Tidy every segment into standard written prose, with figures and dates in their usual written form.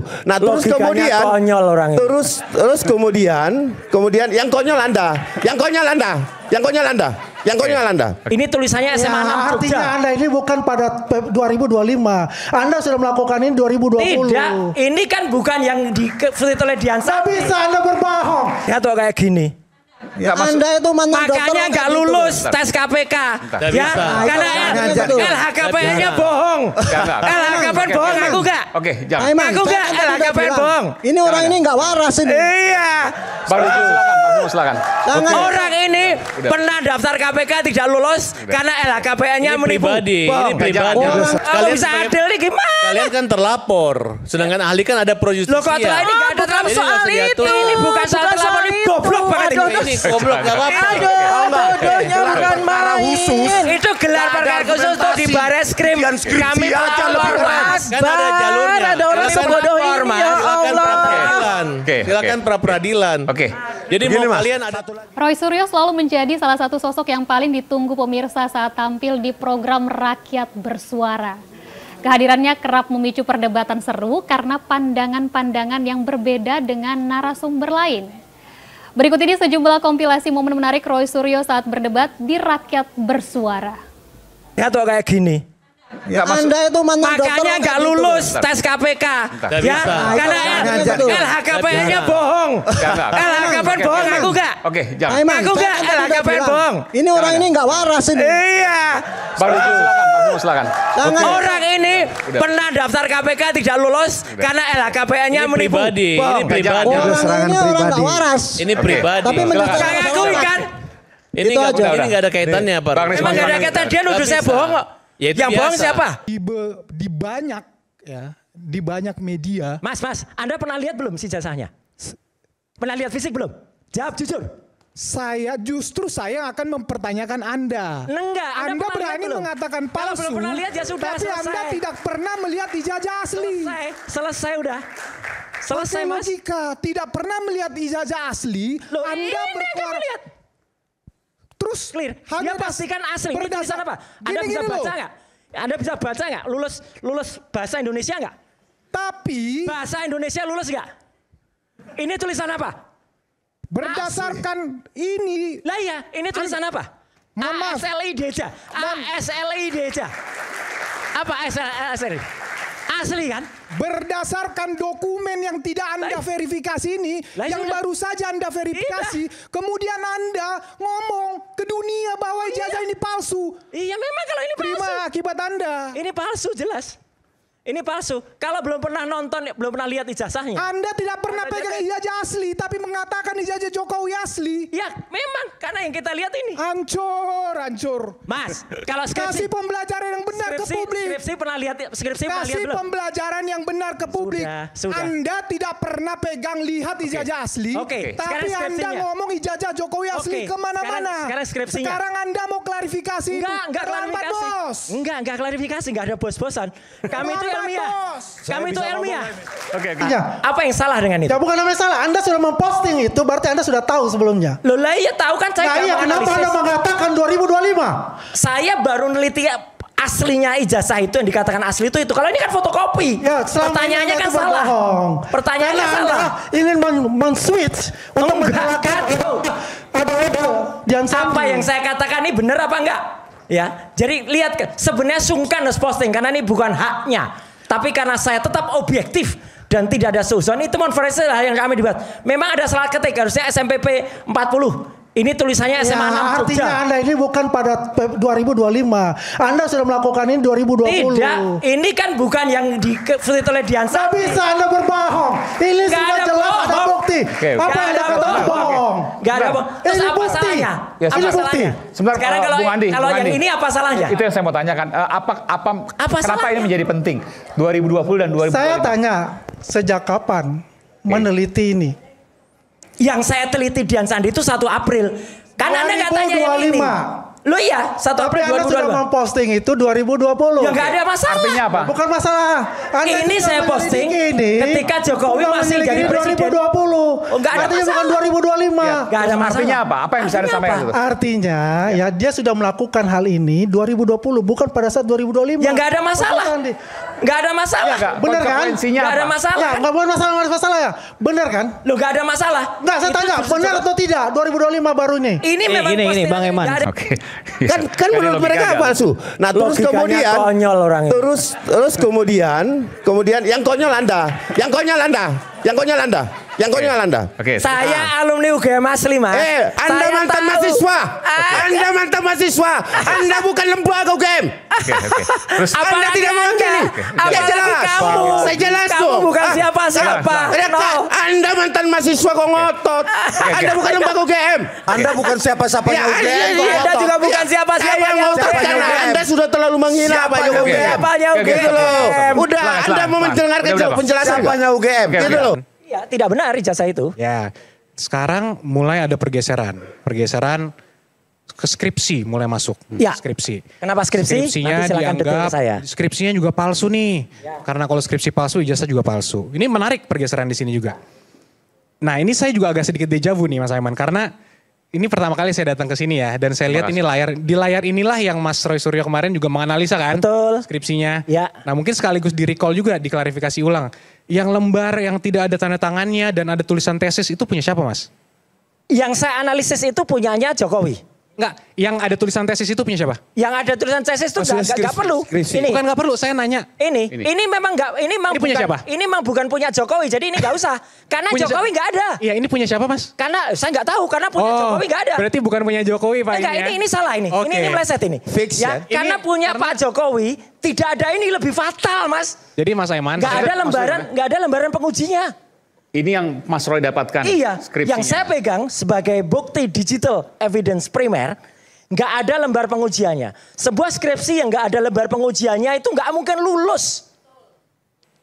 satu. Nah terus kemudian konyol orang ini. terus kemudian yang konyol Anda. Ini tulisannya SMA 6 Artinya Jogja. Anda ini bukan pada 2025. Anda sudah melakukan ini 2020. Tidak, ini kan bukan yang diteliti oleh Diansa. Nggak bisa Anda berbohong. Ya tuh kayak gini. Ya, Anda itu mantan dokter. Makanya nggak lulus tes KPK. Ya, karena LHKPN-nya bohong. LHKPN bohong, aku nggak. Oke, jangan. Aku nggak LHKPN bohong. Ini orang ini nggak waras ini. Iya. Bang silakan. Orang ini pernah daftar KPK tidak lulus karena LHKPN-nya menipu. Ini pribadi. Kalau bisa adil nih gimana? Kalian kan terlapor, sedangkan ahli kan ada pro justisia. Loh kok ini nggak ada terlalu soal itu. Ini bukan soal terlapor, ini goblok banget ini. Goblok gak apa-apa. Bodohnya bukan main. Itu gelar perkara khusus tuh di Bareskrim. Kami melapor Mas. Kan ada jalurnya. Ada orang sebodoh ini, ya Allah. Silakan pra peradilan. Oke. Jadi mau kalian ada Roy Suryo selalu menjadi salah satu sosok yang paling ditunggu pemirsa saat tampil di program Rakyat Bersuara. Kehadirannya kerap memicu perdebatan seru karena pandangan-pandangan yang berbeda dengan narasumber lain. Berikut ini sejumlah kompilasi momen menarik Roy Suryo saat berdebat di Rakyat Bersuara. Ya tuh kayak gini. Ya, Anda itu mantan dokter. Makanya nggak lulus tes KPK. Ya, karena LHKPN-nya bohong. LHKPN bohong, aku nggak. Oke, jangan. Aku nggak LHKPN bohong. Ini orang ini nggak waras ini. Iya. Bang silakan. Orang ini pernah daftar KPK tidak lulus karena LHKPN-nya menipu. ini pribadi. Orang ini orang nggak waras. Ini pribadi. Tapi Saya akui kan. Ini nggak ada kaitannya, Pak. Emang nggak ada kaitan, dia nuduh saya bohong kok. Yang bohong siapa? Di banyak media. Mas, Anda pernah lihat belum si ijazahnya? Pernah lihat fisik belum? Jawab jujur. Saya akan mempertanyakan Anda. Enggak, Anda berani mengatakan palsu. Kalau belum pernah lihat ya sudah, tapi selesai. Anda tidak pernah melihat ijazah asli. Selesai udah. Selesai Mas. Jika tidak pernah melihat ijazah asli, Loh, Anda kamu lihat. Terus Clear. Dia pastikan asli. Ini tulisan apa? Anda bisa baca nggak? Anda bisa baca nggak? Lulus bahasa Indonesia nggak? Tapi bahasa Indonesia lulus nggak? Ini tulisan apa? Berdasarkan ini. Lah ya, ini tulisan apa? ASLI Deja. ASLI Deja. Apa ASLI? Asli kan? Berdasarkan dokumen yang tidak Anda verifikasi ini, yang baru saja Anda verifikasi, kemudian Anda ngomong ke dunia bahwa ijazah ini palsu. Iya memang kalau ini palsu. Terima akibat Anda. Ini palsu jelas. Ini palsu. Kalau belum pernah nonton, belum pernah lihat ijazahnya. Anda tidak pernah pegang ijazah asli, tapi mengatakan ijazah Jokowi asli. Ya memang, karena yang kita lihat ini. Hancur. Mas, kalau skripsi. Kasih pembelajaran yang benar ke publik. Skripsi pernah lihat Kasih belum? pembelajaran yang benar ke publik. Sudah. Anda tidak pernah lihat ijazah asli. Tapi Anda ngomong ijazah Jokowi asli kemana-mana. Sekarang skripsinya. Sekarang Anda mau klarifikasi. Enggak klarifikasi. Bos. Enggak klarifikasi, enggak ada bos-bosan. Kami itu ilmiah. Kami itu ilmiah. Oke. Apa yang salah dengan itu? Ya bukan namanya salah. Anda sudah memposting itu, berarti Anda sudah tahu sebelumnya. Loh lah iya tahu kan saya. Nah iya, kenapa Anda mengatakan 2025? Saya baru neliti aslinya ijazah itu yang dikatakan asli itu. Kalau ini kan fotokopi. Ya, pertanyaannya kan salah. Pertanyaannya salah. Ingin men-switch untuk mengalahkan itu. Apa yang saya katakan ini benar apa enggak? Ya, jadi lihat kan, sebenarnya sungkan harus posting karena ini bukan haknya. Tapi karena saya tetap objektif dan tidak ada suuzon, itu konferensi lah yang kami dibuat. Memang ada salah ketik, harusnya SMPP 40. Ini tulisannya SMA 6 Jogja. Artinya Anda ini bukan pada 2025. Anda sudah melakukan ini 2020. Tidak, ini kan bukan yang diteliti oleh Diansa. Tidak bisa Anda berbohong. Ini sudah jelas ada bukti. Apa yang Anda katakan bohong? Gak ada bohong. Terus ini apa bukti. salahnya? Ya, apa salahnya? Sebentar, sekarang kalau yang ini apa salahnya? Itu yang saya mau tanyakan. Kenapa salahnya? Ini menjadi penting 2020 dan 2025? Saya tanya, sejak kapan meneliti ini? Yang saya teliti Dian Sandi itu 1 April. Kan Anda nggak tanya yang ini. Loh iya, 1 April 2025. Anda sudah memposting itu 2020. Ya nggak ada masalah. Artinya apa? Bukan masalah. Ini saya posting ketika Jokowi masih jadi presiden. 2020. Enggak ada Artinya bukan 2025. Enggak ada masalah. Artinya apa? Apa yang bisa Anda sampaikan itu? Artinya ya dia sudah melakukan hal ini 2020 bukan pada saat 2025. Ya enggak ada masalah. Enggak ada masalah. Bener kan? Enggak ada masalah. Ya, enggak bukan masalah ya. Bener kan? Loh enggak ada masalah. Enggak, saya tanya, benar atau tidak 2025 baru ini? Ini memang ini Bang Eman. Oke. Kan menurut mereka palsu. Nah, terus Logikanya kemudian konyol orang ini. terus kemudian yang konyol Anda. Oke. Saya alumni UGM asli, Mas. Anda Saya mantan tahu. mahasiswa. Anda mantan mahasiswa. Anda bukan lembaga UGM. Oke. Terus Anda tidak mewakili. Ya jelas. Saya jelas Kamu tuh. bukan siapa-siapa. No. Anda mantan mahasiswa kok ngotot. Anda bukan lembaga UGM. Anda bukan siapa-siapanya Ya, UGM. iya, Anda juga bukan siapa-siapa Yang ngotot karena Anda sudah terlalu menghina Pak Jokowi. Siapanya Gitu loh. Udah, Silakan, Anda mau Bang. mendengarkan Udah, Bang. penjelasan Siapanya UGM. Oke, Gitu oke. loh. Ya, tidak benar ijazah itu. Ya, sekarang mulai ada pergeseran ke skripsi mulai masuk. Ya. Skripsi. Kenapa skripsi? Skripsinya Nanti silakan detail dianggap, ke saya. skripsinya juga palsu nih. Karena kalau skripsi palsu, ijazah juga palsu. Ini menarik pergeseran di sini juga. Nah, ini saya juga agak sedikit deja vu nih Mas Aiman, karena ini pertama kali saya datang ke sini ya, dan saya lihat ini di layar inilah yang Mas Roy Suryo kemarin juga menganalisa kan, Betul. skripsinya. Ya. Nah, mungkin sekaligus di recall juga, diklarifikasi ulang. Yang lembar yang tidak ada tanda tangannya dan ada tulisan tesis itu punya siapa, Mas? Yang saya analisis itu punyanya Jokowi. Enggak, yang ada tulisan tesis itu punya siapa? Yang ada tulisan tesis itu nggak perlu. Ini, Bukan nggak perlu, saya nanya. ini memang nggak, ini memang Ini punya bukan, siapa? ini memang bukan punya Jokowi. Jadi ini nggak usah, karena Punya Jokowi nggak ada. Iya, ini punya siapa, Mas? Karena saya nggak tahu, karena punya Jokowi nggak ada. Berarti bukan punya Jokowi, Pak. Enggak, ya? ini salah ini. Oke. Ini meleset ini. Fix, ya. ya. Karena punya Pak Jokowi tidak ada ini lebih fatal, Mas. Jadi Mas Aiman, Nggak ada lembaran pengujinya. Ini yang Mas Roy dapatkan. Iya, skripsinya. yang saya pegang sebagai bukti digital evidence primer, nggak ada lembar pengujiannya. Sebuah skripsi yang nggak ada lembar pengujiannya itu nggak mungkin lulus.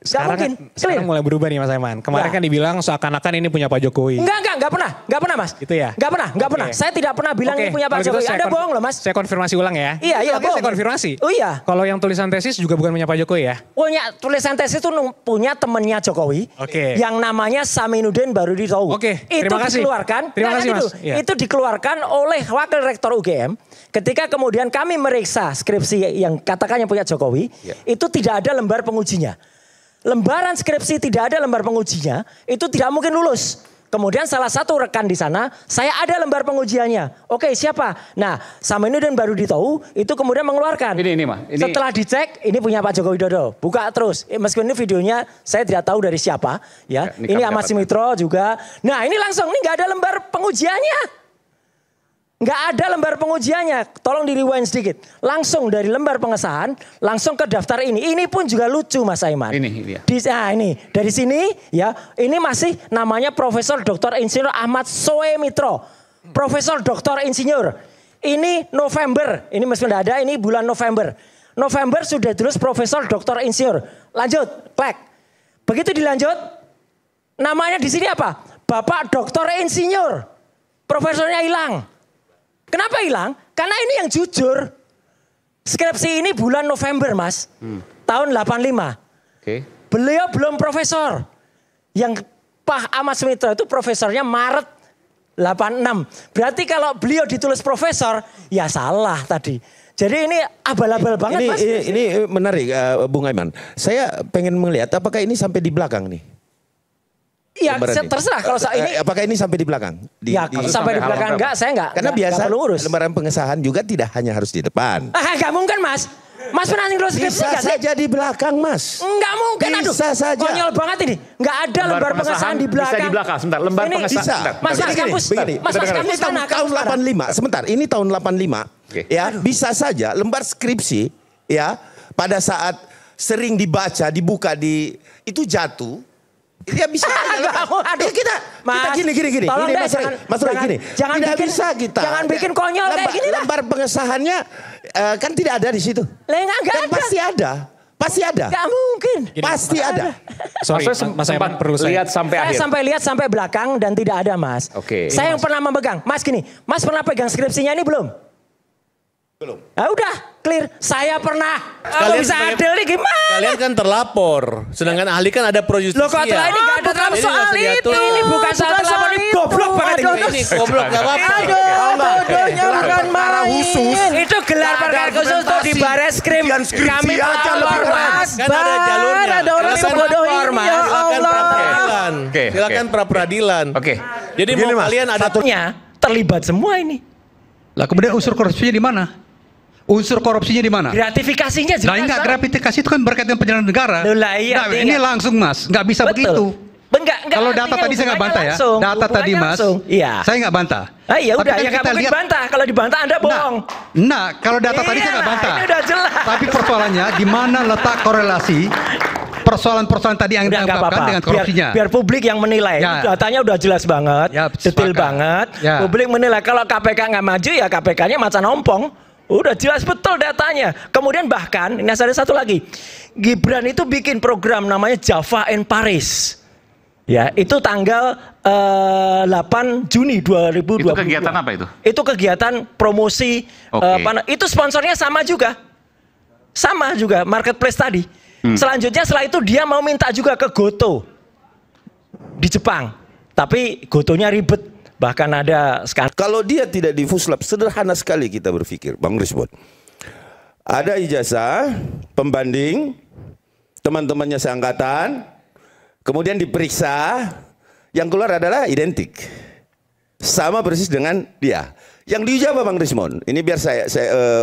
sekarang mulai berubah nih Mas Aiman. Kemarin kan dibilang seakan-akan ini punya Pak Jokowi. Nggak pernah Mas. Itu ya? Nggak pernah. Saya tidak pernah bilang ini punya Pak Jokowi. Anda bohong loh Mas. Saya konfirmasi ulang ya. Iya, bohong. Saya konfirmasi. Oh iya. Kalau yang tulisan tesis juga bukan punya Pak Jokowi ya? Punya tulisan tesis itu punya temennya Jokowi. Oke. Yang namanya Saminuddin Baruditowu. Oke, Itu terima kasih. dikeluarkan. Terima kasih, Mas. Iya. Itu dikeluarkan oleh Wakil Rektor UGM. Ketika kemudian kami meriksa skripsi yang katakannya punya Jokowi. Itu tidak ada lembar pengujinya. Lembaran skripsi tidak ada lembar pengujinya, itu tidak mungkin lulus. Kemudian salah satu rekan di sana, saya ada lembar pengujiannya. Oke, siapa? Nah, Saminuddin Baruditowu itu kemudian mengeluarkan. Ini mah. Setelah dicek, ini punya Pak Joko Widodo. Buka terus. Meskipun ini videonya saya tidak tahu dari siapa. Ya, ini Ahmad Sumitro juga. Nah, ini langsung, ini nggak ada lembar pengujiannya. Nggak ada lembar pengujiannya. Tolong di rewind sedikit. Langsung dari lembar pengesahan, langsung ke daftar ini. Ini pun juga lucu Mas Aiman. Ini dia. Ini dari sini ya. Ini masih namanya Profesor Dr. Insinyur Ahmad Soemitro. Profesor Dr. Insinyur. Ini November. Ini meskipun tidak ada. Ini bulan November. November sudah tulis Profesor Dr. Insinyur. Lanjut, klik. Begitu dilanjut, namanya di sini apa? Bapak Dr. Insinyur. Profesornya hilang. Kenapa hilang? Karena ini yang jujur. Skripsi ini bulan November, Mas. Tahun 85. Oke. Beliau belum profesor. Yang Pak Ahmad Sumitro itu profesornya Maret 86. Berarti kalau beliau ditulis profesor, ya salah tadi. Jadi ini abal-abal banget, Mas. Ini menarik, Bung Aiman. Saya pengen melihat apakah ini sampai di belakang nih. Iya, terserah kalau ini. Apakah ini sampai di belakang? Kalau sampai di belakang enggak, saya enggak. Karena biasa perlu urus. lembaran pengesahan juga tidak hanya harus di depan. Enggak mungkin, Mas. Mas pernah nulis skripsi Bisa saja di belakang, Mas. Enggak mungkin, aduh. Bisa saja. Konyol banget ini. Enggak ada lembar pengesahan di belakang. Bisa di belakang, sebentar. Lembar Ini pengesahan. Bisa. Mas kampus. Mas kampus mana? Tahun 85. Sebentar, ini tahun 85. Ya, bisa saja lembar skripsi ya pada saat sering dibaca, dibuka itu jatuh. Dia bisa. Aduh, kita gini. Tolong Ini deh, Mas Roy gini. Jangan tidak bikin, bisa kita. Jangan bikin konyol kayak gini lah. Lembar pengesahannya kan tidak ada di situ. Enggak ada. Pasti ada. Enggak mungkin. Pasti ada. Sorry, Mas Aiman perlu saya. Lihat sampai Saya akhir. sampai lihat sampai belakang dan tidak ada, Mas. Oke. Saya yang pernah memegang. Mas gini, Mas pernah pegang skripsinya ini belum? Belum. Ah, udah clear. Saya pernah. Kalau bisa adil nih gimana? Kalian kan terlapor, sedangkan ahli kan ada pro justisia. Loh kok telah ini gak ada terlapor soal itu. Ini bukan soal terlapor, ini goblok banget ini. Ini goblok gak apa-apa. Bodohnya bukan main. Itu gelar perkara khusus tuh di Bareskrim. Kami melapor, Mas. Kan ada jalurnya. Ada orang sebodoh ini, ya Allah. Silakan pra peradilan. Oke. Jadi mau kalian ada terlibat semua ini. Lah kemudian unsur korupsinya di mana? Unsur korupsinya di mana? Gratifikasinya jelas. Nah, enggak, gratifikasi itu kan berkaitan dengan penyelenggaraan negara. Loh, lah, iya, Nah, ini langsung Mas, nggak bisa begitu. Enggak, kalau data tadi saya nggak bantah ya. Data tadi Mas, iya. Saya nggak bantah. Ah, iya udah, kan ya nggak mungkin bantah. Kalau dibantah Anda bohong. Nah, kalau data tadi saya nggak bantah. Ini udah jelas. Tapi persoalannya di mana letak korelasi persoalan-persoalan tadi yang diungkapkan dengan korupsinya. Biar publik yang menilai. Ya. Datanya udah jelas banget, detail banget. Ya. Publik menilai. Kalau KPK nggak maju ya KPK-nya macan ompong. Udah jelas betul datanya. Kemudian bahkan, ini ada satu lagi. Gibran itu bikin program namanya Java and Paris. Ya, itu tanggal 8 Juni 2020. Itu kegiatan apa itu? Itu kegiatan promosi. Itu sponsornya sama juga. Sama juga, marketplace tadi. Selanjutnya setelah itu dia mau minta juga ke Goto. Di Jepang. Tapi Gotonya ribet. Bahkan ada skandal. Kalau dia tidak di Fuslap, sederhana sekali kita berpikir, Bang Rismon. Ada ijazah, pembanding, teman-temannya seangkatan, kemudian diperiksa, yang keluar adalah identik. Sama persis dengan dia. Yang diuji apa Bang Rismon? Ini biar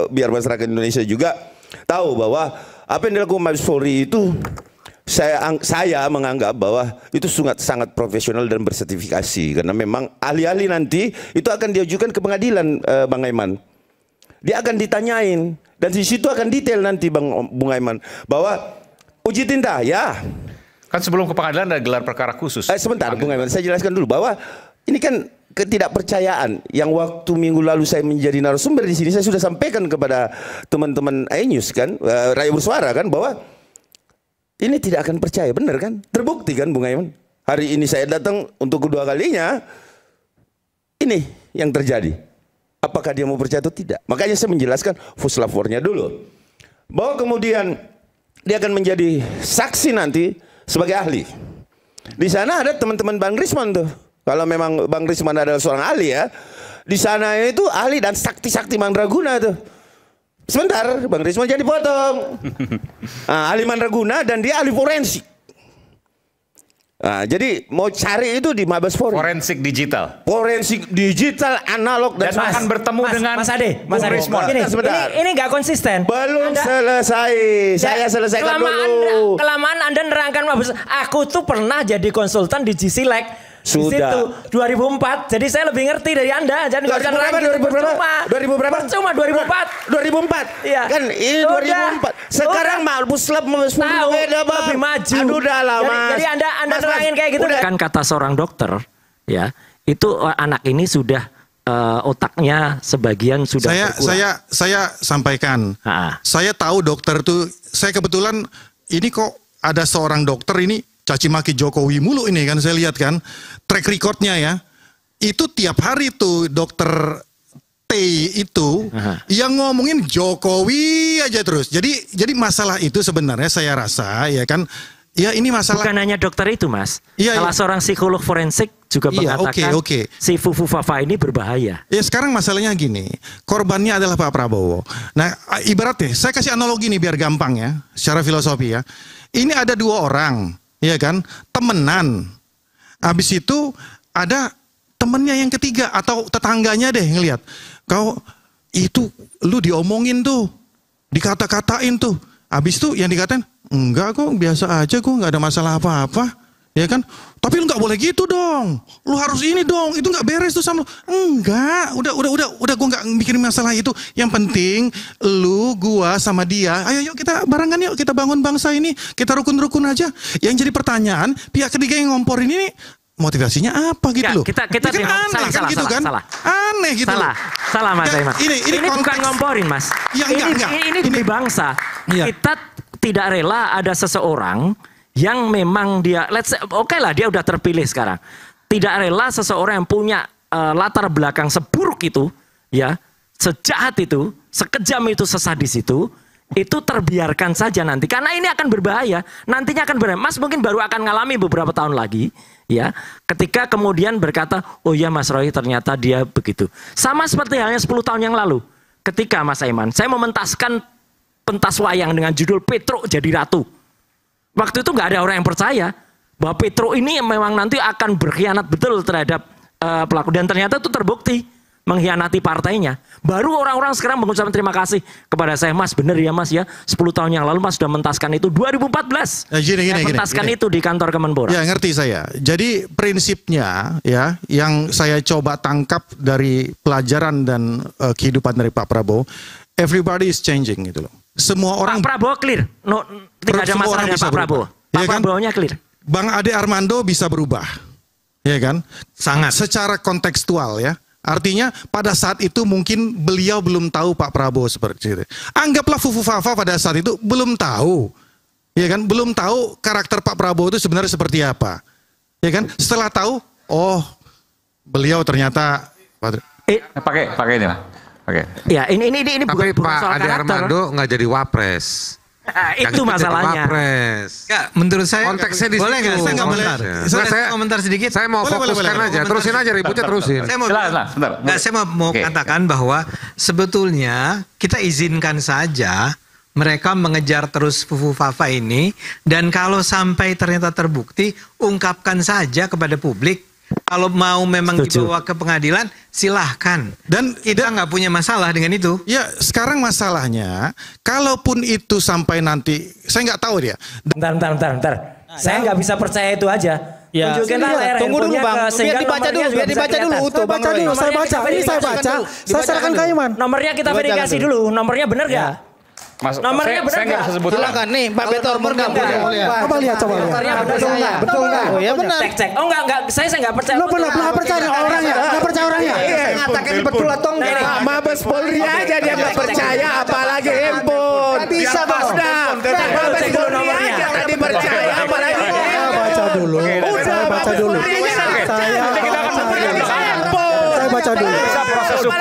biar masyarakat Indonesia juga tahu bahwa apa yang dilakukan Mabes Polri itu saya menganggap bahwa itu sangat profesional dan bersertifikasi karena memang ahli-ahli nanti itu akan diajukan ke pengadilan, Bang Aiman. Dia akan ditanyain dan di situ akan detail nanti Bung Aiman bahwa uji tinta ya. Kan sebelum ke pengadilan ada gelar perkara khusus. Sebentar Bung Aiman, saya jelaskan dulu bahwa ini kan ketidakpercayaan yang waktu minggu lalu saya menjadi narasumber di sini saya sudah sampaikan kepada teman-teman iNews kan, Rakyat Bersuara kan bahwa ini tidak akan percaya, benar kan? Terbukti kan Bung Aiman? Hari ini saya datang untuk kedua kalinya, ini yang terjadi. Apakah dia mau percaya atau tidak? Makanya saya menjelaskan Fuslafornya dulu. Bahwa kemudian dia akan menjadi saksi nanti sebagai ahli. Di sana ada teman-teman Bang Rismon tuh. Kalau memang Bang Rismon adalah seorang ahli ya. Di sana itu ahli dan sakti-sakti mandraguna tuh. Sebentar, Bang Rismon jadi potong. Ahli mandraguna dan dia ahli forensik. Jadi mau cari itu di Mabes Polri. Forensik digital. Forensik digital, analog dan akan bertemu dengan Mas Ade, Mas Ade. Ini nggak konsisten. Belum selesai. Saya selesaikan dulu. Kelamaan Anda nerangkan Mabes. Aku tuh pernah jadi konsultan di GSilek. Sudah. Situ 2004. Jadi saya lebih ngerti dari Anda. Jadi 2000 berapa? 2004. Iya. Kan ini 2004. Sekarang Fuslap lebih maju. Aduh udah lah Mas. Jadi Anda nerangin kayak gitu. Kan kata seorang dokter, ya, itu anak ini sudah otaknya sebagian sudah berkurang. Saya sampaikan. Saya tahu dokter tuh, saya kebetulan ini kok ada seorang dokter ini caci maki Jokowi mulu ini kan, saya lihat kan track recordnya ya, itu tiap hari tuh dokter T itu yang ngomongin Jokowi aja terus. Jadi masalah itu sebenarnya saya rasa ya kan, ya ini masalah. Bukan hanya dokter itu Mas, salah seorang psikolog forensik juga mengatakan si Fufu Fafa ini berbahaya. Ya sekarang masalahnya gini, korbannya adalah Pak Prabowo. Nah ibaratnya saya kasih analogi nih biar gampang ya, secara filosofi ya. Ini ada dua orang, ya kan, temenan. Habis itu ada temennya yang ketiga atau tetangganya deh ngelihat. Kau itu lu diomongin tuh, dikata-katain tuh. Habis itu yang dikatain, enggak kok biasa aja kok, nggak ada masalah apa-apa. Ya kan? Tapi lu nggak boleh gitu dong. Lu harus ini dong. Itu nggak beres tuh sama lu. Enggak. Udah gua nggak mikirin masalah itu. Yang penting lu, gua sama dia. Ayo yuk kita barengan yuk, kita bangun bangsa ini. Kita rukun-rukun aja. Yang jadi pertanyaan, pihak ketiga yang ngomporin ini motivasinya apa gitu loh. Kita kan aneh kan gitu kan? Aneh gitu. Salah Mas Aiman. Ini bukan ngomporin Mas. Ini demi bangsa. Kita tidak rela ada seseorang yang memang dia, oke lah dia udah terpilih sekarang. Tidak rela seseorang yang punya latar belakang seburuk itu, ya, sejahat itu, sekejam itu, sesadis itu terbiarkan saja nanti. Karena ini akan berbahaya. Nantinya akan berbahaya. Mas mungkin baru akan ngalami beberapa tahun lagi. Ya, ketika kemudian berkata, oh ya Mas Roy ternyata dia begitu. Sama seperti halnya 10 tahun yang lalu. Ketika Mas Aiman, saya mementaskan pentas wayang dengan judul Petruk Jadi Ratu. Waktu itu nggak ada orang yang percaya bahwa Petruk ini memang nanti akan berkhianat betul terhadap pelaku. Dan ternyata itu terbukti. Mengkhianati partainya. Baru orang-orang sekarang mengucapkan terima kasih kepada saya. Mas benar ya Mas ya, 10 tahun yang lalu Mas sudah mentaskan itu 2014. Mentaskan itu di kantor Kemenpora. Ya ngerti saya. Jadi prinsipnya ya yang saya coba tangkap dari pelajaran dan kehidupan dari Pak Prabowo, everybody is changing gitu loh. Semua orang. Pak Prabowo clear. Tidak ada masalah dengan Pak Prabowo. Pak Prabowo-nya clear. Bang Ade Armando bisa berubah. Ya kan? Sangat. Secara kontekstual ya. Artinya pada saat itu mungkin beliau belum tahu Pak Prabowo seperti itu. Anggaplah Fufu Fafa pada saat itu belum tahu. Ya kan? Belum tahu karakter Pak Prabowo itu sebenarnya seperti apa. Ya kan? Setelah tahu, oh beliau ternyata pakai ini lah. Oke. Ya, ini tapi bukan Pak soal Ade karakter. Armando nggak jadi wapres. Itu masalahnya. Ya, menurut saya konteksnya di boleh situ. nggak saya komentar? Saya komentar sedikit. Saya mau fokuskan aja. Terusin aja ributnya terusin. Saya mau saya mau katakan bahwa sebetulnya kita izinkan saja mereka mengejar terus Fufu Fafa ini, dan kalau sampai ternyata terbukti, ungkapkan saja kepada publik. Kalau mau memang dibawa ke pengadilan, silahkan. Dan kita nggak punya masalah dengan itu. Ya, sekarang masalahnya, kalaupun itu sampai nanti, saya nggak tahu dia. Bentar. Saya nggak bisa percaya itu aja. Ya. Tunggu dulu Bang, biar dibaca dulu utuh Bang Roy. Saya baca, saya serahkan ke Iman. Nomornya kita verifikasi dulu, nomornya benar nggak? Nomornya benar saya nggak bisa sebut. Silakan nih, Pak Betor Morgan. Coba lihat. Betul nggak? Oh ya benar. Cek. Oh enggak, saya nggak percaya. Lo benar percaya orangnya, nggak percaya orangnya. Mengatakan betul atau enggak? Mabes Polri aja dia nggak percaya, apalagi handphone. Bisa Bang. Mabes Polri aja nggak dipercaya, apalagi Baca dulu. Saya baca dulu. Saya baca dulu.